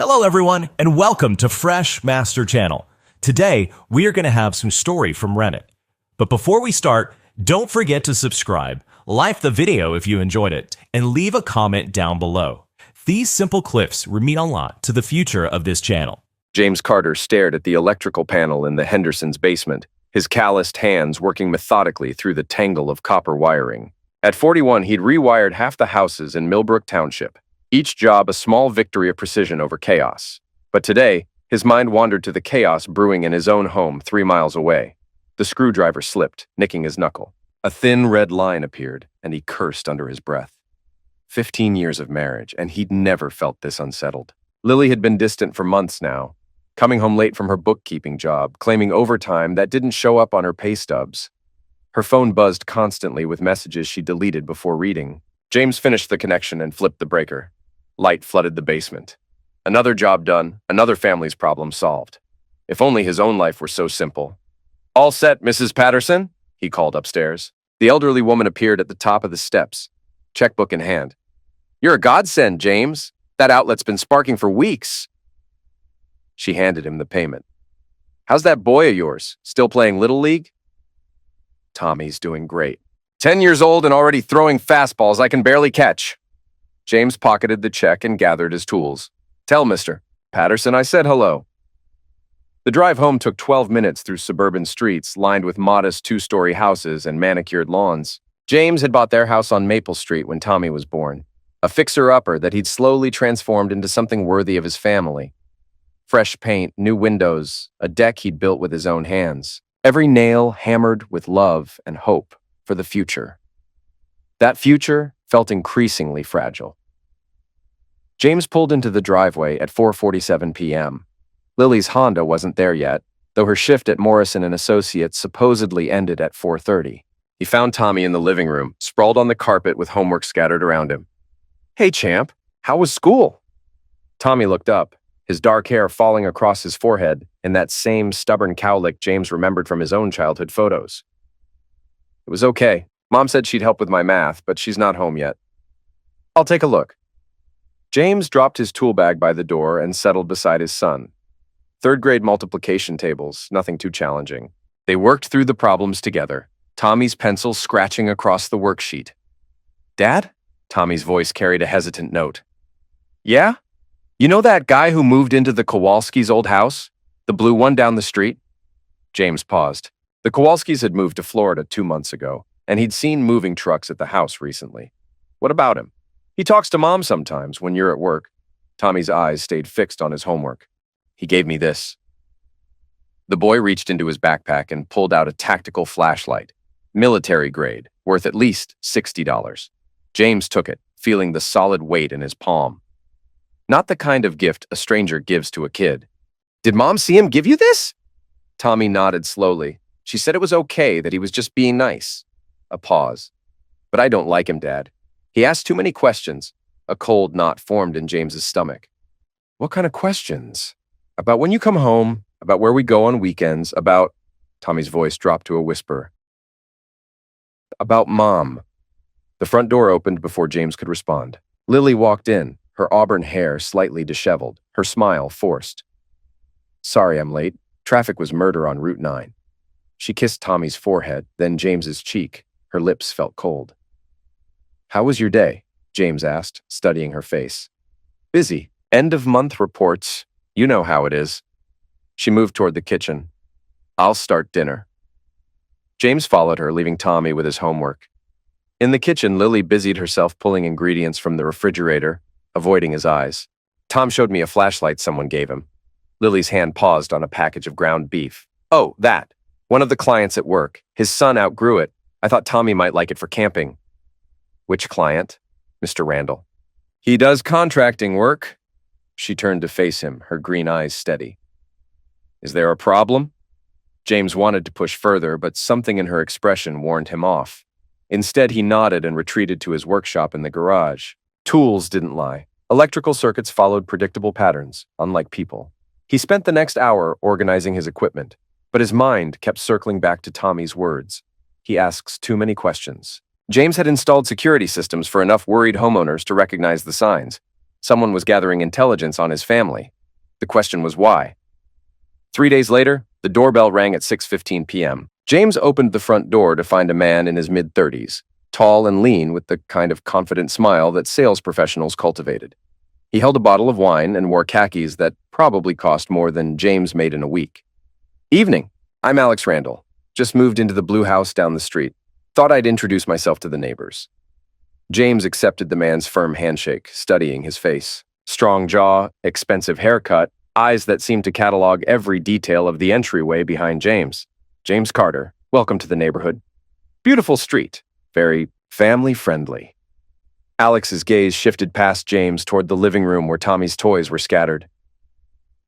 Hello everyone, and welcome to Fresh Master Channel. Today, we are going to have some story from Reddit. But before we start, don't forget to subscribe, like the video if you enjoyed it, and leave a comment down below. These simple clips mean a lot to the future of this channel. James Carter stared at the electrical panel in the Hendersons' basement, his calloused hands working methodically through the tangle of copper wiring. At 41, he'd rewired half the houses in Millbrook Township, each job a small victory of precision over chaos. But today, his mind wandered to the chaos brewing in his own home 3 miles away. The screwdriver slipped, nicking his knuckle. A thin red line appeared, and he cursed under his breath. 15 years of marriage, and he'd never felt this unsettled. Lily had been distant for months now, coming home late from her bookkeeping job, claiming overtime that didn't show up on her pay stubs. Her phone buzzed constantly with messages she deleted before reading. James finished the connection and flipped the breaker. Light flooded the basement. Another job done, another family's problem solved. If only his own life were so simple. "All set, Mrs. Patterson?" he called upstairs. The elderly woman appeared at the top of the steps, checkbook in hand. "You're a godsend, James. That outlet's been sparking for weeks." She handed him the payment. "How's that boy of yours? Still playing Little League?" "Tommy's doing great. 10 years old and already throwing fastballs I can barely catch." James pocketed the check and gathered his tools. "Tell Mr. Patterson I said hello." The drive home took 12 minutes through suburban streets lined with modest 2-story houses and manicured lawns. James had bought their house on Maple Street when Tommy was born, a fixer-upper that he'd slowly transformed into something worthy of his family. Fresh paint, new windows, a deck he'd built with his own hands. Every nail hammered with love and hope for the future. That future felt increasingly fragile. James pulled into the driveway at 4:47 p.m. Lily's Honda wasn't there yet, though her shift at Morrison & Associates supposedly ended at 4:30. He found Tommy in the living room, sprawled on the carpet with homework scattered around him. "Hey, champ, how was school?" Tommy looked up, his dark hair falling across his forehead in that same stubborn cowlick James remembered from his own childhood photos. "It was okay. Mom said she'd help with my math, but she's not home yet." "I'll take a look." James dropped his tool bag by the door and settled beside his son. Third-grade multiplication tables, nothing too challenging. They worked through the problems together, Tommy's pencil scratching across the worksheet. "Dad?" Tommy's voice carried a hesitant note. "Yeah? You know that guy who moved into the Kowalskis' old house? The blue one down the street?" James paused. The Kowalskis had moved to Florida 2 months ago, and he'd seen moving trucks at the house recently. "What about him?" "He talks to Mom sometimes when you're at work." Tommy's eyes stayed fixed on his homework. "He gave me this." The boy reached into his backpack and pulled out a tactical flashlight, military grade, worth at least $60. James took it, feeling the solid weight in his palm. Not the kind of gift a stranger gives to a kid. "Did Mom see him give you this?" Tommy nodded slowly. "She said it was okay, that he was just being nice." A pause. "But I don't like him, Dad. He asks too many questions." A cold knot formed in James's stomach. "What kind of questions?" "About when you come home, about where we go on weekends, about—" Tommy's voice dropped to a whisper. "About Mom." The front door opened before James could respond. Lily walked in, her auburn hair slightly disheveled, her smile forced. "Sorry I'm late. Traffic was murder on Route 9. She kissed Tommy's forehead, then James's cheek. Her lips felt cold. "How was your day?" James asked, studying her face. "Busy. End-of-month reports. You know how it is." She moved toward the kitchen. "I'll start dinner." James followed her, leaving Tommy with his homework. In the kitchen, Lily busied herself pulling ingredients from the refrigerator, avoiding his eyes. "Tom showed me a flashlight someone gave him." Lily's hand paused on a package of ground beef. "Oh, that. One of the clients at work. His son outgrew it. I thought Tommy might like it for camping." "Which client?" "Mr. Randall." "He does contracting work." She turned to face him, her green eyes steady. "Is there a problem?" James wanted to push further, but something in her expression warned him off. Instead, he nodded and retreated to his workshop in the garage. Tools didn't lie. Electrical circuits followed predictable patterns, unlike people. He spent the next hour organizing his equipment, but his mind kept circling back to Tommy's words. He asks too many questions. James had installed security systems for enough worried homeowners to recognize the signs. Someone was gathering intelligence on his family. The question was why. 3 days later, the doorbell rang at 6:15 p.m. James opened the front door to find a man in his mid-30s, tall and lean with the kind of confident smile that sales professionals cultivated. He held a bottle of wine and wore khakis that probably cost more than James made in a week. "Evening. I'm Alex Randall. Just moved into the blue house down the street. Thought I'd introduce myself to the neighbors." James accepted the man's firm handshake, studying his face. Strong jaw, expensive haircut, eyes that seemed to catalog every detail of the entryway behind James. "James Carter, welcome to the neighborhood. Beautiful street, very family-friendly." Alex's gaze shifted past James toward the living room where Tommy's toys were scattered.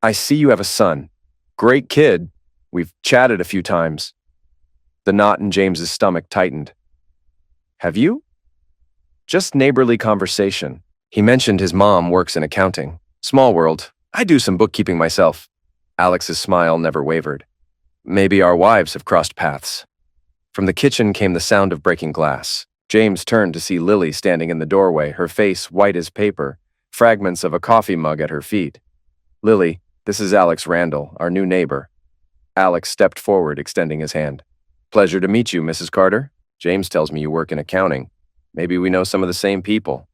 "I see you have a son. Great kid. We've chatted a few times." The knot in James's stomach tightened. "Have you?" "Just neighborly conversation. He mentioned his mom works in accounting. Small world. I do some bookkeeping myself." Alex's smile never wavered. "Maybe our wives have crossed paths." From the kitchen came the sound of breaking glass. James turned to see Lily standing in the doorway, her face white as paper, fragments of a coffee mug at her feet. "Lily, this is Alex Randall, our new neighbor." Alex stepped forward, extending his hand. "Pleasure to meet you, Mrs. Carter. James tells me you work in accounting. Maybe we know some of the same people."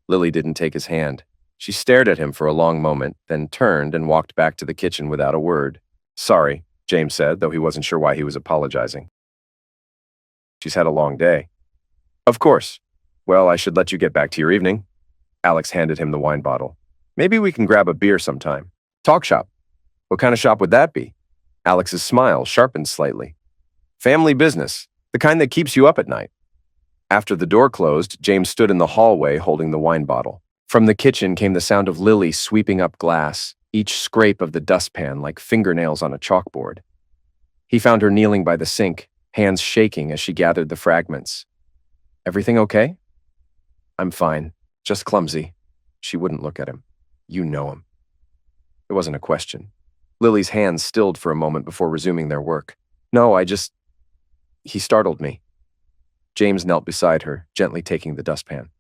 Lily didn't take his hand. She stared at him for a long moment, then turned and walked back to the kitchen without a word. "Sorry," James said, though he wasn't sure why he was apologizing. "She's had a long day." "Of course. Well, I should let you get back to your evening." Alex handed him the wine bottle. "Maybe we can grab a beer sometime. Talk shop." "What kind of shop would that be?" Alex's smile sharpened slightly. "Family business, the kind that keeps you up at night." After the door closed, James stood in the hallway holding the wine bottle. From the kitchen came the sound of Lily sweeping up glass, each scrape of the dustpan like fingernails on a chalkboard. He found her kneeling by the sink, hands shaking as she gathered the fragments. "Everything okay?" "I'm fine, just clumsy." She wouldn't look at him. "You know him." It wasn't a question. Lily's hands stilled for a moment before resuming their work. "No, he startled me." James knelt beside her, gently taking the dustpan.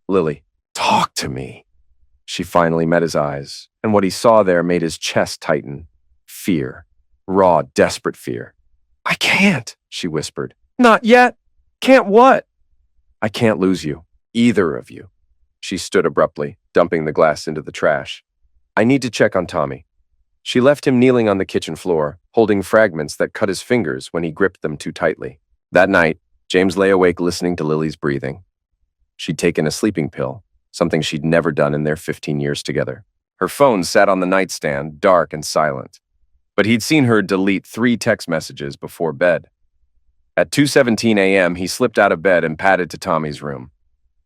"Lily, talk to me." She finally met his eyes, and what he saw there made his chest tighten. Fear. Raw, desperate fear. "I can't," she whispered. "Not yet. Can't what?" "I can't lose you. Either of you." She stood abruptly, dumping the glass into the trash. "I need to check on Tommy." She left him kneeling on the kitchen floor, holding fragments that cut his fingers when he gripped them too tightly. That night, James lay awake listening to Lily's breathing. She'd taken a sleeping pill, something she'd never done in their 15 years together. Her phone sat on the nightstand, dark and silent. But he'd seen her delete 3 text messages before bed. At 2:17 a.m., he slipped out of bed and padded to Tommy's room.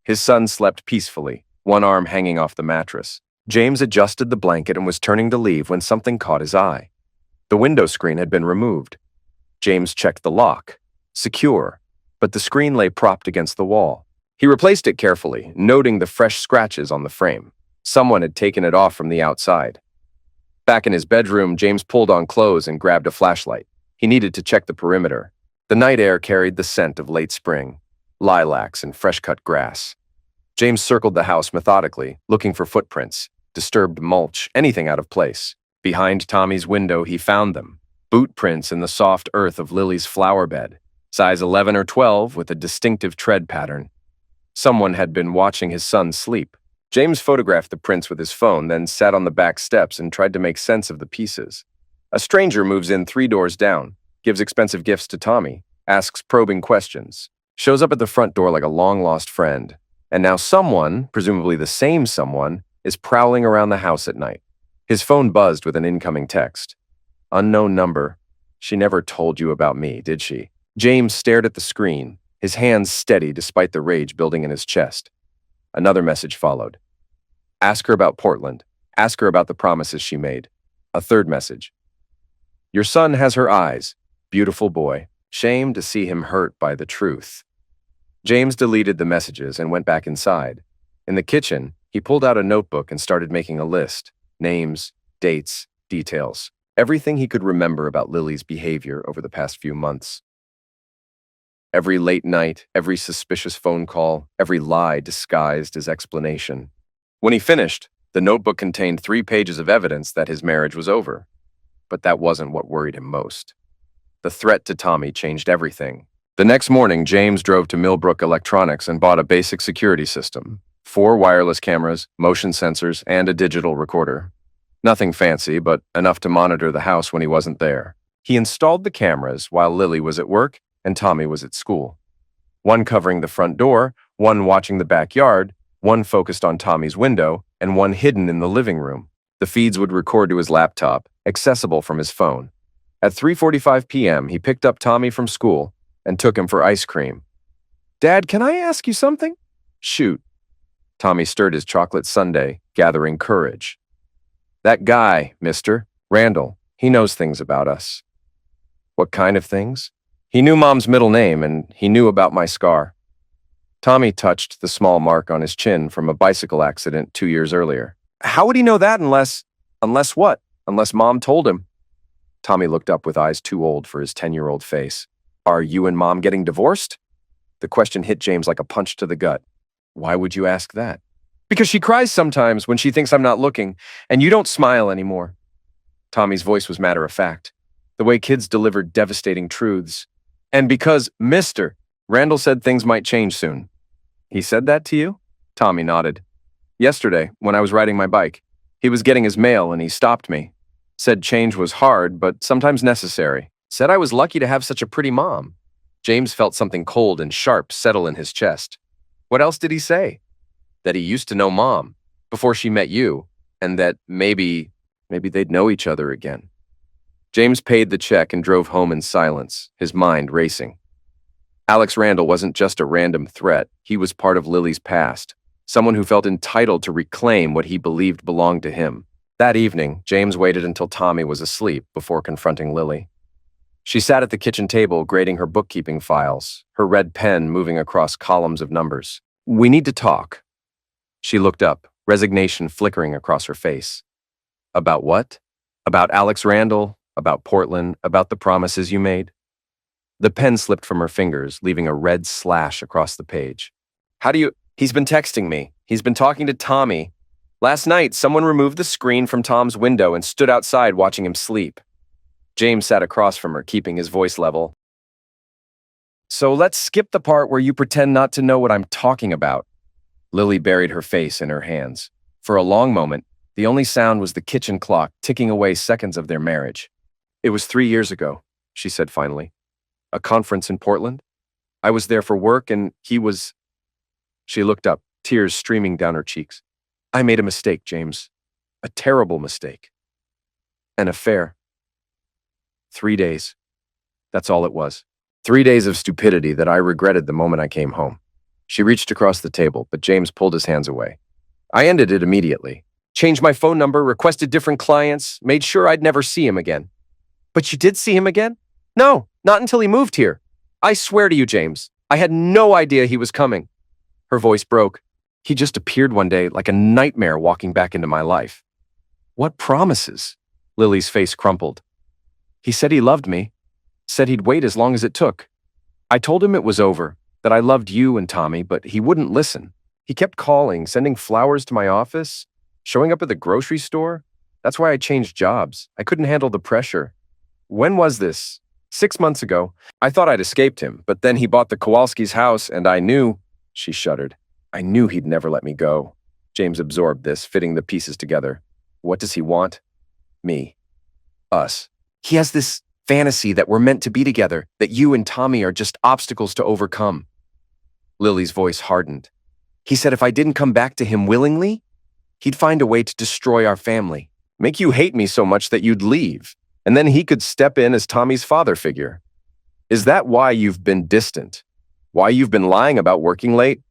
His son slept peacefully, one arm hanging off the mattress. James adjusted the blanket and was turning to leave when something caught his eye. The window screen had been removed. James checked the lock. Secure. But the screen lay propped against the wall. He replaced it carefully, noting the fresh scratches on the frame. Someone had taken it off from the outside. Back in his bedroom, James pulled on clothes and grabbed a flashlight. He needed to check the perimeter. The night air carried the scent of late spring, lilacs and fresh-cut grass. James circled the house methodically, looking for footprints, disturbed mulch, anything out of place. Behind Tommy's window, he found them. Boot prints in the soft earth of Lily's flower bed. Size 11 or 12 with a distinctive tread pattern. Someone had been watching his son sleep. James photographed the prints with his phone, then sat on the back steps and tried to make sense of the pieces. A stranger moves in 3 doors down, gives expensive gifts to Tommy, asks probing questions, shows up at the front door like a long-lost friend. And now someone, presumably the same someone, is prowling around the house at night. His phone buzzed with an incoming text. "Unknown number. She never told you about me, did she?" James stared at the screen, his hands steady despite the rage building in his chest. Another message followed. "Ask her about Portland. Ask her about the promises she made." A third message. "Your son has her eyes. Beautiful boy. Shame to see him hurt by the truth." James deleted the messages and went back inside. In the kitchen, he pulled out a notebook and started making a list. Names, dates, details. Everything he could remember about Lily's behavior over the past few months. Every late night, every suspicious phone call, every lie disguised as explanation. When he finished, the notebook contained 3 pages of evidence that his marriage was over. But that wasn't what worried him most. The threat to Tommy changed everything. The next morning, James drove to Millbrook Electronics and bought a basic security system: 4 wireless cameras, motion sensors, and a digital recorder. Nothing fancy, but enough to monitor the house when he wasn't there. He installed the cameras while Lily was at work and Tommy was at school. One covering the front door, one watching the backyard, one focused on Tommy's window, and one hidden in the living room. The feeds would record to his laptop, accessible from his phone. At 3:45 p.m., he picked up Tommy from school and took him for ice cream. "Dad, can I ask you something?" "Shoot." Tommy stirred his chocolate sundae, gathering courage. "That guy, mister, Randall, he knows things about us." "What kind of things?" "He knew Mom's middle name, and he knew about my scar." Tommy touched the small mark on his chin from a bicycle accident 2 years earlier. "How would he know that unless what? Unless Mom told him?" Tommy looked up with eyes too old for his 10-year-old face. "Are you and Mom getting divorced?" The question hit James like a punch to the gut. "Why would you ask that?" "Because she cries sometimes when she thinks I'm not looking, and you don't smile anymore." Tommy's voice was matter-of-fact, the way kids delivered devastating truths. "And because, mister, Randall said things might change soon." "He said that to you?" Tommy nodded. "Yesterday, when I was riding my bike, he was getting his mail and he stopped me. Said change was hard, but sometimes necessary. Said I was lucky to have such a pretty mom." James felt something cold and sharp settle in his chest. "What else did he say?" "That he used to know Mom, before she met you, and that maybe they'd know each other again." James paid the check and drove home in silence, his mind racing. Alex Randall wasn't just a random threat, he was part of Lily's past, someone who felt entitled to reclaim what he believed belonged to him. That evening, James waited until Tommy was asleep before confronting Lily. She sat at the kitchen table grading her bookkeeping files, her red pen moving across columns of numbers. "We need to talk." She looked up, resignation flickering across her face. "About what?" "About Alex Randall, about Portland, about the promises you made." The pen slipped from her fingers, leaving a red slash across the page. "How do you—" "He's been texting me. He's been talking to Tommy. Last night, someone removed the screen from Tom's window and stood outside watching him sleep." James sat across from her, keeping his voice level. "So let's skip the part where you pretend not to know what I'm talking about." Lily buried her face in her hands. For a long moment, the only sound was the kitchen clock ticking away seconds of their marriage. "It was 3 years ago," she said finally. "A conference in Portland. I was there for work and he was—" She looked up, tears streaming down her cheeks. "I made a mistake, James. A terrible mistake. An affair. 3 days. That's all it was. 3 days of stupidity that I regretted the moment I came home." She reached across the table, but James pulled his hands away. "I ended it immediately. Changed my phone number, requested different clients, made sure I'd never see him again." "But you did see him again?" "No, not until he moved here. I swear to you, James, I had no idea he was coming." Her voice broke. "He just appeared one day like a nightmare walking back into my life." "What promises?" Lily's face crumpled. "He said he loved me, said he'd wait as long as it took. I told him it was over, that I loved you and Tommy, but he wouldn't listen. He kept calling, sending flowers to my office, showing up at the grocery store. That's why I changed jobs. I couldn't handle the pressure." "When was this?" 6 months ago. I thought I'd escaped him, but then he bought the Kowalski's house and I knew—" She shuddered. "I knew he'd never let me go." James absorbed this, fitting the pieces together. "What does he want?" "Me. Us. He has this fantasy that we're meant to be together, that you and Tommy are just obstacles to overcome." Lily's voice hardened. "He said if I didn't come back to him willingly, he'd find a way to destroy our family, make you hate me so much that you'd leave, and then he could step in as Tommy's father figure. Is that why you've been distant? Why you've been lying about working late?"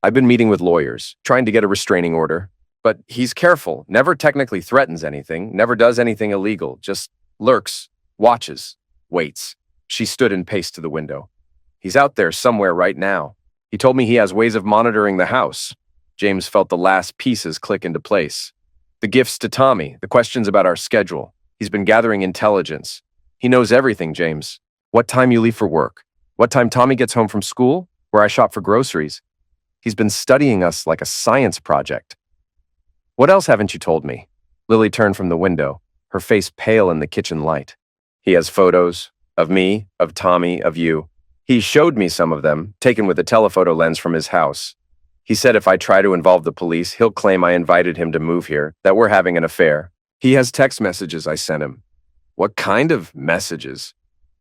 "I've been meeting with lawyers, trying to get a restraining order. But he's careful, never technically threatens anything, never does anything illegal, just lurks, watches, waits." She stood and paced to the window. "He's out there somewhere right now. He told me he has ways of monitoring the house." James felt the last pieces click into place. The gifts to Tommy, the questions about our schedule. He's been gathering intelligence. He knows everything, James. What time you leave for work, what time Tommy gets home from school, where I shop for groceries. He's been studying us like a science project. What else haven't you told me? Lily turned from the window, her face pale in the kitchen light. He has photos of me, of Tommy, of you. He showed me some of them, taken with a telephoto lens from his house. He said if I try to involve the police, he'll claim I invited him to move here, that we're having an affair. He has text messages I sent him. What kind of messages?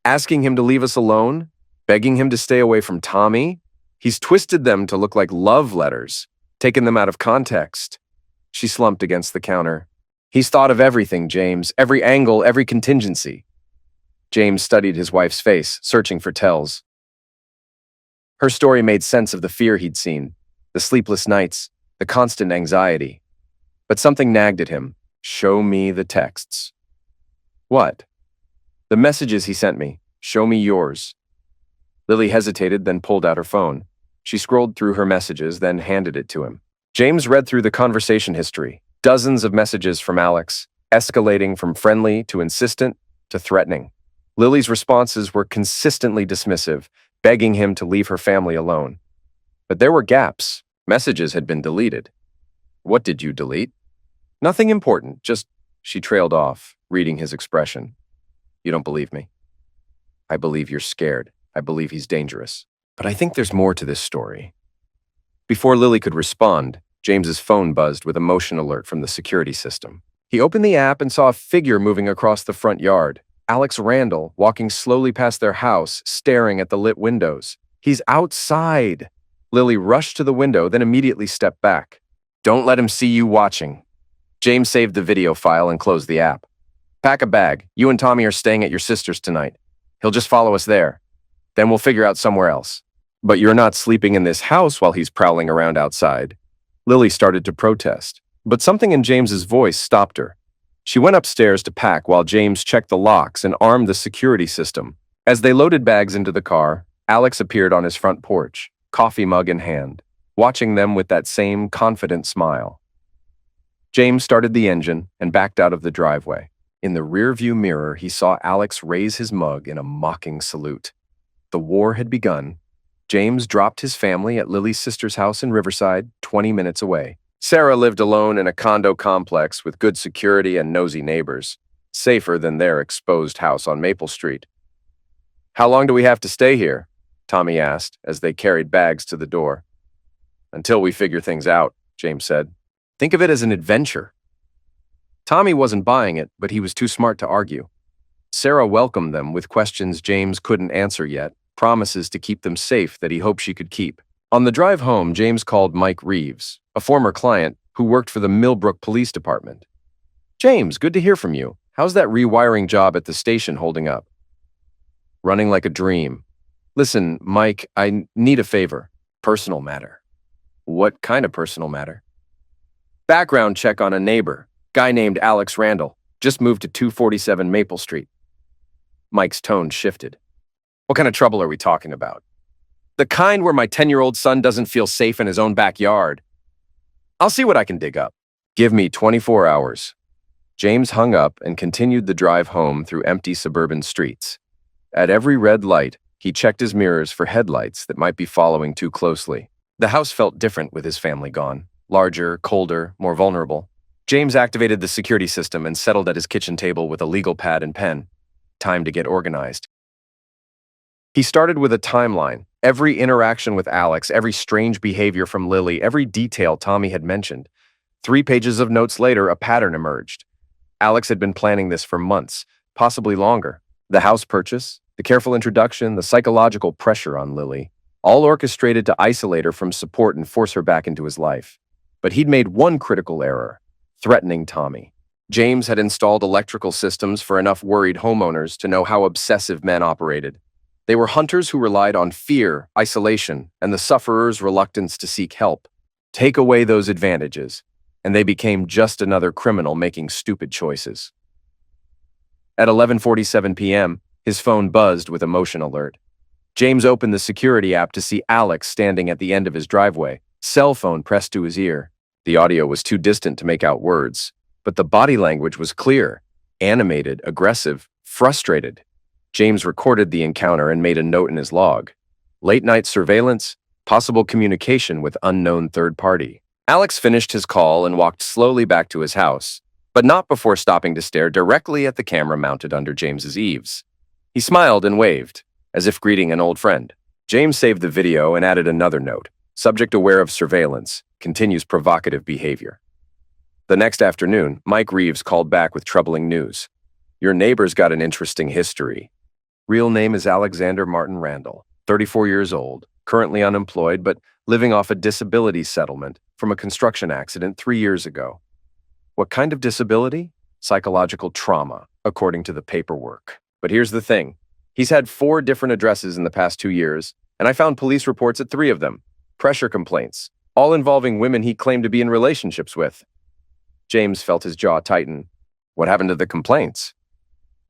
Asking him to leave us alone? Begging him to stay away from Tommy? He's twisted them to look like love letters, taken them out of context. She slumped against the counter. He's thought of everything, James, every angle, every contingency. James studied his wife's face, searching for tells. Her story made sense of the fear he'd seen, the sleepless nights, the constant anxiety. But something nagged at him. Show me the texts. What? The messages he sent me. Show me yours. Lily hesitated, then pulled out her phone. She scrolled through her messages, then handed it to him. James read through the conversation history. Dozens of messages from Alex, escalating from friendly to insistent to threatening. Lily's responses were consistently dismissive, begging him to leave her family alone. But there were gaps. Messages had been deleted. What did you delete? Nothing important, just... She trailed off, reading his expression. You don't believe me? I believe you're scared. I believe he's dangerous. But I think there's more to this story. Before Lily could respond, James's phone buzzed with a motion alert from the security system. He opened the app and saw a figure moving across the front yard. Alex Randall, walking slowly past their house, staring at the lit windows. He's outside! Lily rushed to the window, then immediately stepped back. Don't let him see you watching. James saved the video file and closed the app. Pack a bag. You and Tommy are staying at your sister's tonight. He'll just follow us there. Then we'll figure out somewhere else. But you're not sleeping in this house while he's prowling around outside. Lily started to protest, but something in James's voice stopped her. She went upstairs to pack while James checked the locks and armed the security system. As they loaded bags into the car, Alex appeared on his front porch, coffee mug in hand, watching them with that same confident smile. James started the engine and backed out of the driveway. In the rearview mirror, he saw Alex raise his mug in a mocking salute. The war had begun. James dropped his family at Lily's sister's house in Riverside, 20 minutes away. Sarah lived alone in a condo complex with good security and nosy neighbors, safer than their exposed house on Maple Street. How long do we have to stay here? Tommy asked as they carried bags to the door. Until we figure things out, James said. Think of it as an adventure. Tommy wasn't buying it, but he was too smart to argue. Sarah welcomed them with questions James couldn't answer yet, promises to keep them safe that he hoped she could keep. On the drive home, James called Mike Reeves, a former client who worked for the Millbrook Police Department. James, good to hear from you. How's that rewiring job at the station holding up? Running like a dream. Listen, Mike, I need a favor. Personal matter. What kind of personal matter? Background check on a neighbor. Guy named Alex Randall. Just moved to 247 Maple Street. Mike's tone shifted. What kind of trouble are we talking about? The kind where my 10-year-old son doesn't feel safe in his own backyard. I'll see what I can dig up. Give me 24 hours. James hung up and continued the drive home through empty suburban streets. At every red light, he checked his mirrors for headlights that might be following too closely. The house felt different with his family gone. Larger, colder, more vulnerable. James activated the security system and settled at his kitchen table with a legal pad and pen. Time to get organized. He started with a timeline. Every interaction with Alex, every strange behavior from Lily, every detail Tommy had mentioned. 3 pages of notes later, a pattern emerged. Alex had been planning this for months, possibly longer. The house purchase, the careful introduction, the psychological pressure on Lily, all orchestrated to isolate her from support and force her back into his life. But he'd made one critical error, threatening Tommy. James had installed electrical systems for enough worried homeowners to know how obsessive men operated. They were hunters who relied on fear, isolation, and the sufferer's reluctance to seek help. Take away those advantages, and they became just another criminal making stupid choices. At 11:47 p.m., his phone buzzed with a motion alert. James opened the security app to see Alex standing at the end of his driveway, cell phone pressed to his ear. The audio was too distant to make out words, but the body language was clear, animated, aggressive, frustrated. James recorded the encounter and made a note in his log. Late-night surveillance, possible communication with unknown third party. Alex finished his call and walked slowly back to his house, but not before stopping to stare directly at the camera mounted under James's eaves. He smiled and waved, as if greeting an old friend. James saved the video and added another note. Subject aware of surveillance, continues provocative behavior. The next afternoon, Mike Reeves called back with troubling news. Your neighbor's got an interesting history. Real name is Alexander Martin Randall, 34 years old, currently unemployed, but living off a disability settlement from a construction accident 3 years ago. What kind of disability? Psychological trauma, according to the paperwork. But here's the thing. He's had 4 different addresses in the past 2 years, and I found police reports at 3 of them. Pressure complaints, all involving women he claimed to be in relationships with. James felt his jaw tighten. What happened to the complaints?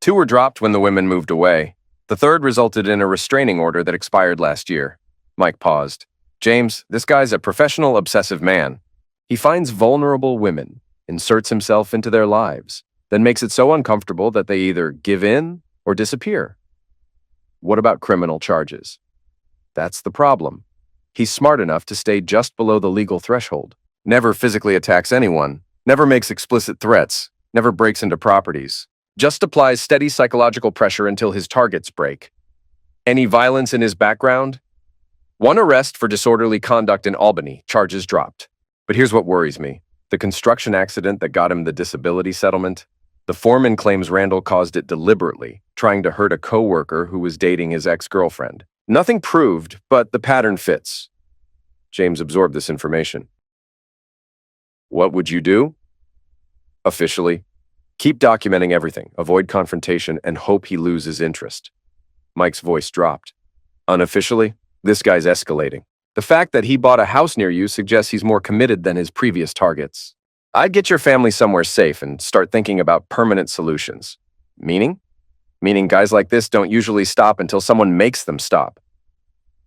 2 were dropped when the women moved away. The 3rd resulted in a restraining order that expired last year. Mike paused. James, this guy's a professional obsessive man. He finds vulnerable women, inserts himself into their lives, then makes it so uncomfortable that they either give in or disappear. What about criminal charges? That's the problem. He's smart enough to stay just below the legal threshold. Never physically attacks anyone, never makes explicit threats, never breaks into properties. Just applies steady psychological pressure until his targets break. Any violence in his background? 1 arrest for disorderly conduct in Albany, charges dropped. But here's what worries me. The construction accident that got him the disability settlement? The foreman claims Randall caused it deliberately, trying to hurt a coworker who was dating his ex-girlfriend. Nothing proved, but the pattern fits. James absorbed this information. What would you do? Officially, keep documenting everything, avoid confrontation, and hope he loses interest. Mike's voice dropped. Unofficially, this guy's escalating. The fact that he bought a house near you suggests he's more committed than his previous targets. I'd get your family somewhere safe and start thinking about permanent solutions. Meaning? Meaning guys like this don't usually stop until someone makes them stop.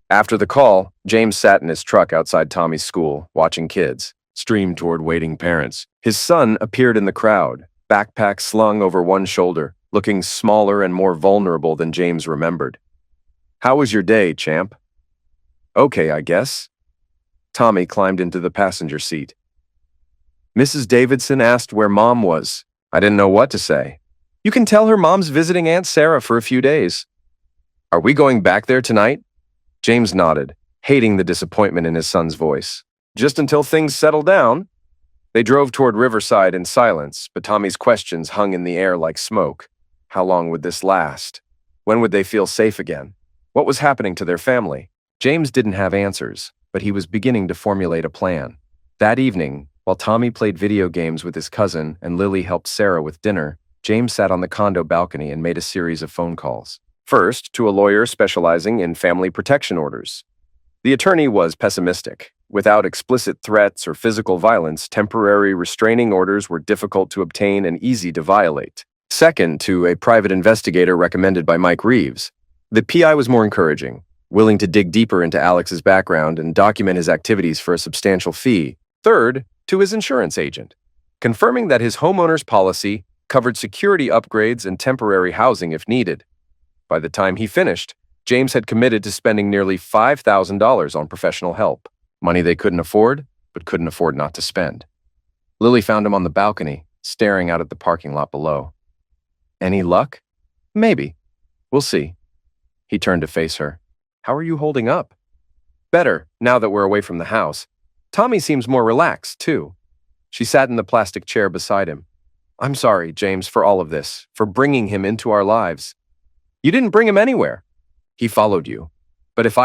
After the call, James sat in his truck outside Tommy's school, watching kids stream toward waiting parents. His son appeared in the crowd, backpack slung over one shoulder, looking smaller and more vulnerable than James remembered. How was your day, champ? Okay, I guess. Tommy climbed into the passenger seat. Mrs. Davidson asked where Mom was. I didn't know what to say. You can tell her Mom's visiting Aunt Sarah for a few days. Are we going back there tonight? James nodded, hating the disappointment in his son's voice. Just until things settle down. They drove toward Riverside in silence, but Tommy's questions hung in the air like smoke. How long would this last? When would they feel safe again? What was happening to their family? James didn't have answers, but he was beginning to formulate a plan. That evening, while Tommy played video games with his cousin and Lily helped Sarah with dinner, James sat on the condo balcony and made a series of phone calls. First, to a lawyer specializing in family protection orders. The attorney was pessimistic. Without explicit threats or physical violence, temporary restraining orders were difficult to obtain and easy to violate. Second, to a private investigator recommended by Mike Reeves. The PI was more encouraging, willing to dig deeper into Alex's background and document his activities for a substantial fee. Third, to his insurance agent, confirming that his homeowner's policy covered security upgrades and temporary housing if needed. By the time he finished, James had committed to spending nearly $5,000 on professional help. Money they couldn't afford, but couldn't afford not to spend. Lily found him on the balcony, staring out at the parking lot below. Any luck? Maybe. We'll see. He turned to face her. How are you holding up? Better, now that we're away from the house. Tommy seems more relaxed, too. She sat in the plastic chair beside him. I'm sorry, James, for all of this, for bringing him into our lives. You didn't bring him anywhere. He followed you. But if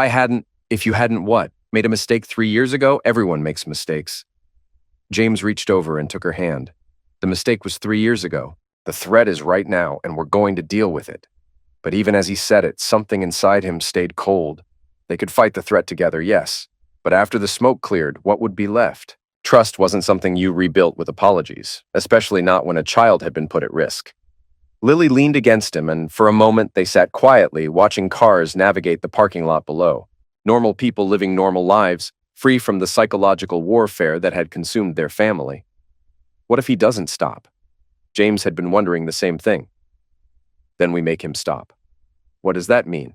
you hadn't what? Made a mistake 3 years ago? Everyone makes mistakes. James reached over and took her hand. The mistake was 3 years ago. The threat is right now, and we're going to deal with it. But even as he said it, something inside him stayed cold. They could fight the threat together, yes. But after the smoke cleared, what would be left? Trust wasn't something you rebuilt with apologies, especially not when a child had been put at risk. Lily leaned against him, and for a moment they sat quietly, watching cars navigate the parking lot below. Normal people living normal lives, free from the psychological warfare that had consumed their family. What if he doesn't stop? James had been wondering the same thing. Then we make him stop. What does that mean?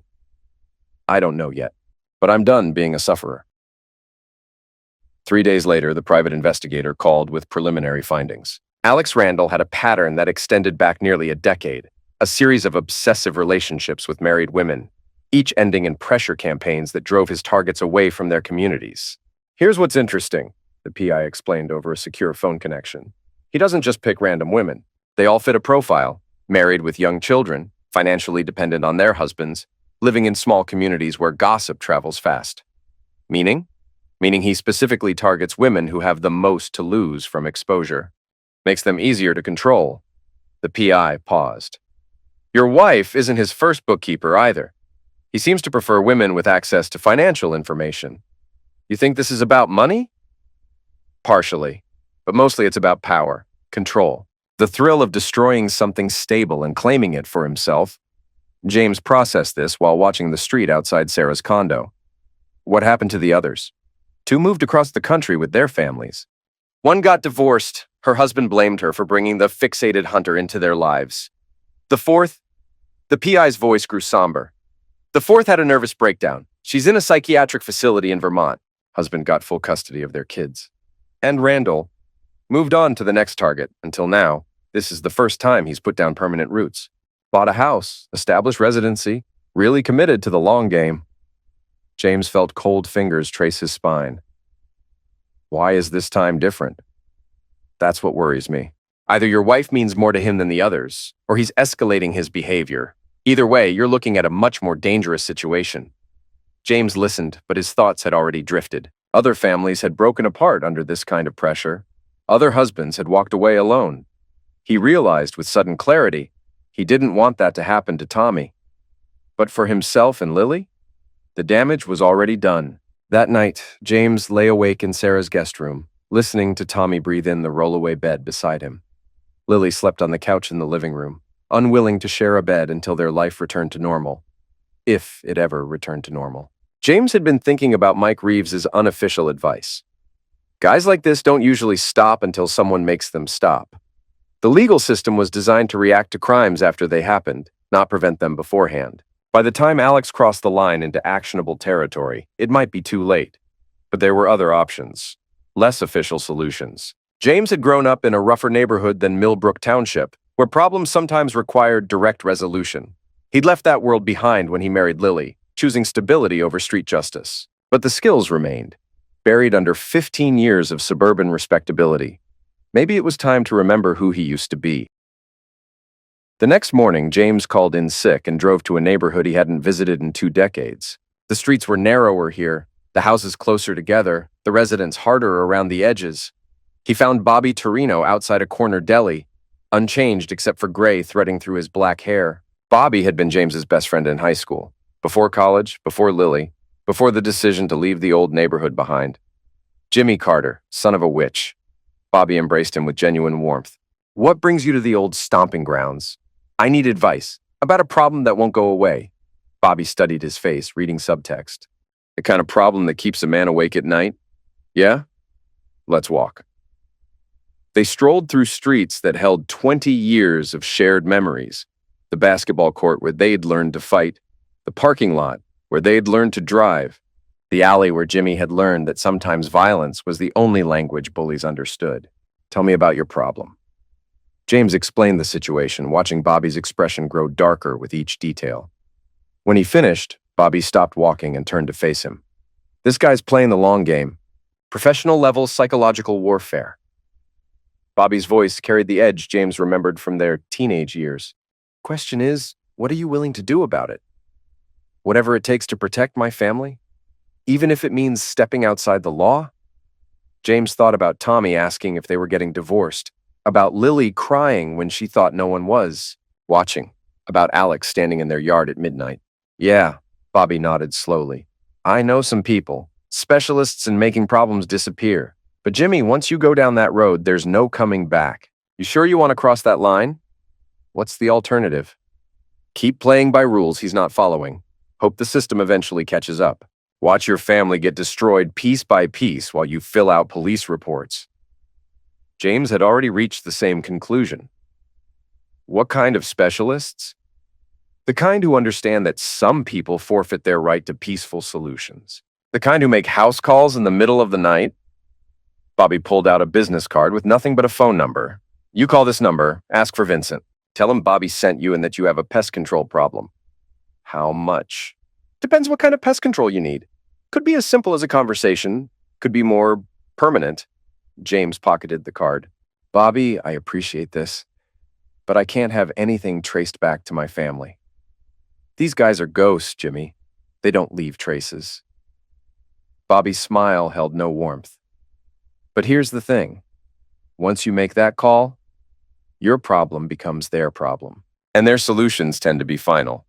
I don't know yet, but I'm done being a sufferer. 3 days later, the private investigator called with preliminary findings. Alex Randall had a pattern that extended back nearly a decade, a series of obsessive relationships with married women, each ending in pressure campaigns that drove his targets away from their communities. Here's what's interesting, the PI explained over a secure phone connection. He doesn't just pick random women. They all fit a profile, married with young children, financially dependent on their husbands, living in small communities where gossip travels fast. Meaning he specifically targets women who have the most to lose from exposure. Makes them easier to control. The PI paused. Your wife isn't his first bookkeeper either. He seems to prefer women with access to financial information. You think this is about money? Partially, but mostly it's about power, control, the thrill of destroying something stable and claiming it for himself. James processed this while watching the street outside Sarah's condo. What happened to the others? 2 moved across the country with their families. 1 got divorced. Her husband blamed her for bringing the fixated hunter into their lives. The 4th, the PI's voice grew somber. The 4th had a nervous breakdown. She's in a psychiatric facility in Vermont. Husband got full custody of their kids. And Randall moved on to the next target. Until now, this is the first time he's put down permanent roots. Bought a house, established residency, really committed to the long game. James felt cold fingers trace his spine. Why is this time different? That's what worries me. Either your wife means more to him than the others, or he's escalating his behavior. Either way, you're looking at a much more dangerous situation. James listened, but his thoughts had already drifted. Other families had broken apart under this kind of pressure. Other husbands had walked away alone. He realized with sudden clarity he didn't want that to happen to Tommy. But for himself and Lily, the damage was already done. That night, James lay awake in Sarah's guest room, listening to Tommy breathe in the rollaway bed beside him. Lily slept on the couch in the living room, unwilling to share a bed until their life returned to normal. If it ever returned to normal. James had been thinking about Mike Reeves's unofficial advice. Guys like this don't usually stop until someone makes them stop. The legal system was designed to react to crimes after they happened, not prevent them beforehand. By the time Alex crossed the line into actionable territory, it might be too late. But there were other options, less official solutions. James had grown up in a rougher neighborhood than Millbrook Township, where problems sometimes required direct resolution. He'd left that world behind when he married Lily, choosing stability over street justice. But the skills remained, buried under 15 years of suburban respectability. Maybe it was time to remember who he used to be. The next morning, James called in sick and drove to a neighborhood he hadn't visited in 2 decades. The streets were narrower here, the houses closer together, the residents harder around the edges. He found Bobby Torino outside a corner deli, unchanged except for gray threading through his black hair. Bobby had been James's best friend in high school, before college, before Lily, before the decision to leave the old neighborhood behind. Jimmy Carter, son of a witch. Bobby embraced him with genuine warmth. What brings you to the old stomping grounds? I need advice about a problem that won't go away. Bobby studied his face, reading subtext. The kind of problem that keeps a man awake at night? Yeah? Let's walk. They strolled through streets that held 20 years of shared memories. The basketball court where they'd learned to fight, the parking lot where they'd learned to drive, the alley where Jimmy had learned that sometimes violence was the only language bullies understood. Tell me about your problem. James explained the situation, watching Bobby's expression grow darker with each detail. When he finished, Bobby stopped walking and turned to face him. This guy's playing the long game. Professional-level psychological warfare. Bobby's voice carried the edge James remembered from their teenage years. Question is, what are you willing to do about it? Whatever it takes to protect my family? Even if it means stepping outside the law? James thought about Tommy asking if they were getting divorced, about Lily crying when she thought no one was watching, about Alex standing in their yard at midnight. Yeah, Bobby nodded slowly. I know some people, specialists in making problems disappear. But Jimmy, once you go down that road, there's no coming back. You sure you want to cross that line? What's the alternative? Keep playing by rules he's not following. Hope the system eventually catches up. Watch your family get destroyed piece by piece while you fill out police reports. James had already reached the same conclusion. What kind of specialists? The kind who understand that some people forfeit their right to peaceful solutions. The kind who make house calls in the middle of the night. Bobby pulled out a business card with nothing but a phone number. You call this number, ask for Vincent. Tell him Bobby sent you and that you have a pest control problem. How much? Depends what kind of pest control you need. Could be as simple as a conversation, could be more permanent. James pocketed the card. Bobby, I appreciate this, but I can't have anything traced back to my family. These guys are ghosts, Jimmy. They don't leave traces. Bobby's smile held no warmth. But here's the thing. Once you make that call, your problem becomes their problem, and their solutions tend to be final.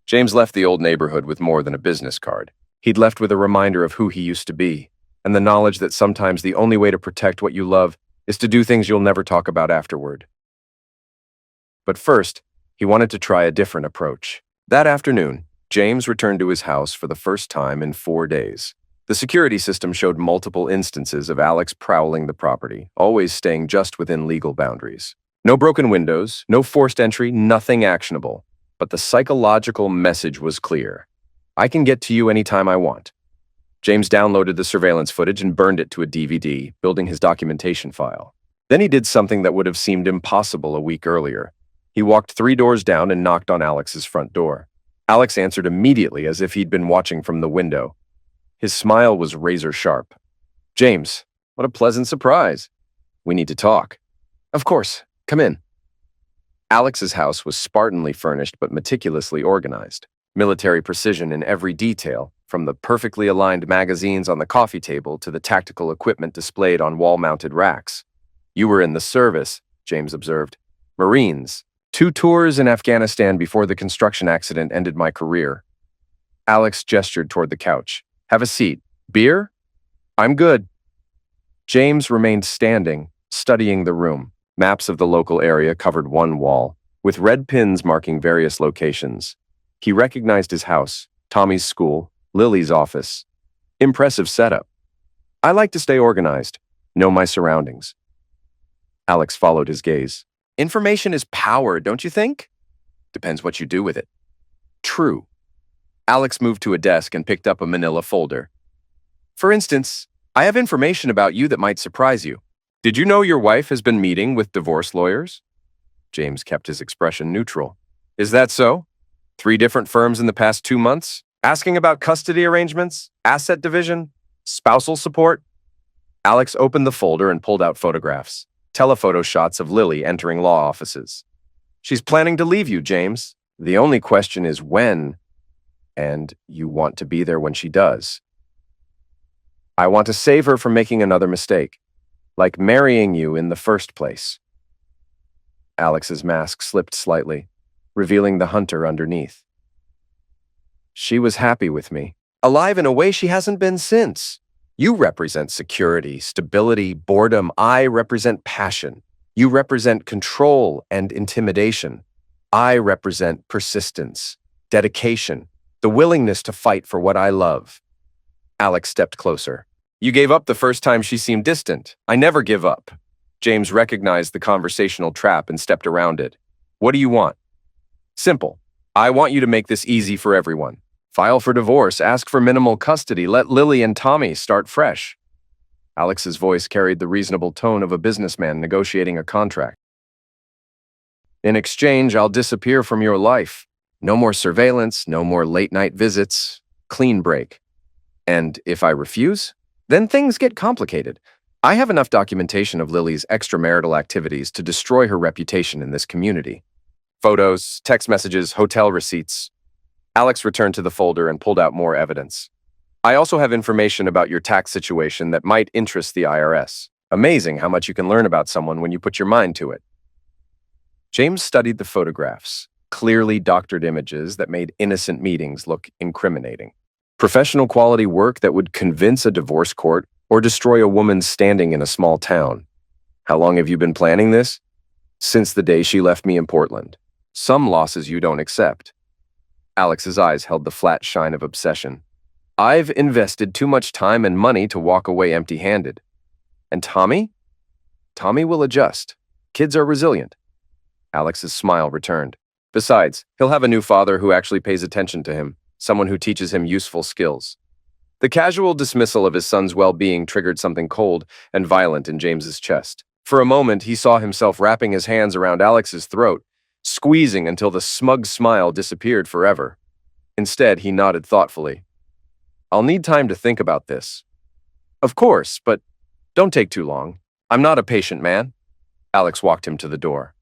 James left the old neighborhood with more than a business card. He'd left with a reminder of who he used to be, and the knowledge that sometimes the only way to protect what you love is to do things you'll never talk about afterward. But first, he wanted to try a different approach. That afternoon, James returned to his house for the first time in 4 days. The security system showed multiple instances of Alex prowling the property, always staying just within legal boundaries. No broken windows, no forced entry, nothing actionable. But the psychological message was clear. I can get to you anytime I want. James downloaded the surveillance footage and burned it to a DVD, building his documentation file. Then he did something that would have seemed impossible a week earlier. He walked 3 doors down and knocked on Alex's front door. Alex answered immediately as if he'd been watching from the window. His smile was razor sharp. James, what a pleasant surprise. We need to talk. Of course, come in. Alex's house was spartanly furnished but meticulously organized. Military precision in every detail, from the perfectly aligned magazines on the coffee table to the tactical equipment displayed on wall-mounted racks. You were in the service, James observed. Marines. 2 tours in Afghanistan before the construction accident ended my career. Alex gestured toward the couch. Have a seat. Beer? I'm good. James remained standing, studying the room. Maps of the local area covered one wall, with red pins marking various locations. He recognized his house, Tommy's school, Lily's office. Impressive setup. I like to stay organized, know my surroundings. Alex followed his gaze. Information is power, don't you think? Depends what you do with it. True. Alex moved to a desk and picked up a manila folder. For instance, I have information about you that might surprise you. Did you know your wife has been meeting with divorce lawyers? James kept his expression neutral. Is that so? 3 different firms in the past 2 months? Asking about custody arrangements, asset division, spousal support? Alex opened the folder and pulled out photographs. Telephoto shots of Lily entering law offices. She's planning to leave you, James. The only question is when, and you want to be there when she does. I want to save her from making another mistake, like marrying you in the first place. Alex's mask slipped slightly, revealing the hunter underneath. She was happy with me, alive in a way she hasn't been since. You represent security, stability, boredom. I represent passion. You represent control and intimidation. I represent persistence, dedication, the willingness to fight for what I love. Alex stepped closer. You gave up the first time she seemed distant. I never give up. James recognized the conversational trap and stepped around it. What do you want? Simple. I want you to make this easy for everyone. File for divorce, ask for minimal custody, let Lily and Tommy start fresh. Alex's voice carried the reasonable tone of a businessman negotiating a contract. In exchange, I'll disappear from your life. No more surveillance, no more late-night visits. Clean break. And if I refuse, then things get complicated. I have enough documentation of Lily's extramarital activities to destroy her reputation in this community. Photos, text messages, hotel receipts. Alex returned to the folder and pulled out more evidence. I also have information about your tax situation that might interest the IRS. Amazing how much you can learn about someone when you put your mind to it. James studied the photographs, clearly doctored images that made innocent meetings look incriminating. Professional quality work that would convince a divorce court or destroy a woman's standing in a small town. How long have you been planning this? Since the day she left me in Portland. Some losses you don't accept. Alex's eyes held the flat shine of obsession. I've invested too much time and money to walk away empty-handed. And Tommy? Tommy will adjust. Kids are resilient. Alex's smile returned. Besides, he'll have a new father who actually pays attention to him, someone who teaches him useful skills. The casual dismissal of his son's well-being triggered something cold and violent in James's chest. For a moment, he saw himself wrapping his hands around Alex's throat, squeezing until the smug smile disappeared forever. Instead, he nodded thoughtfully. "I'll need time to think about this." "Of course, but don't take too long. I'm not a patient man." Alex walked him to the door.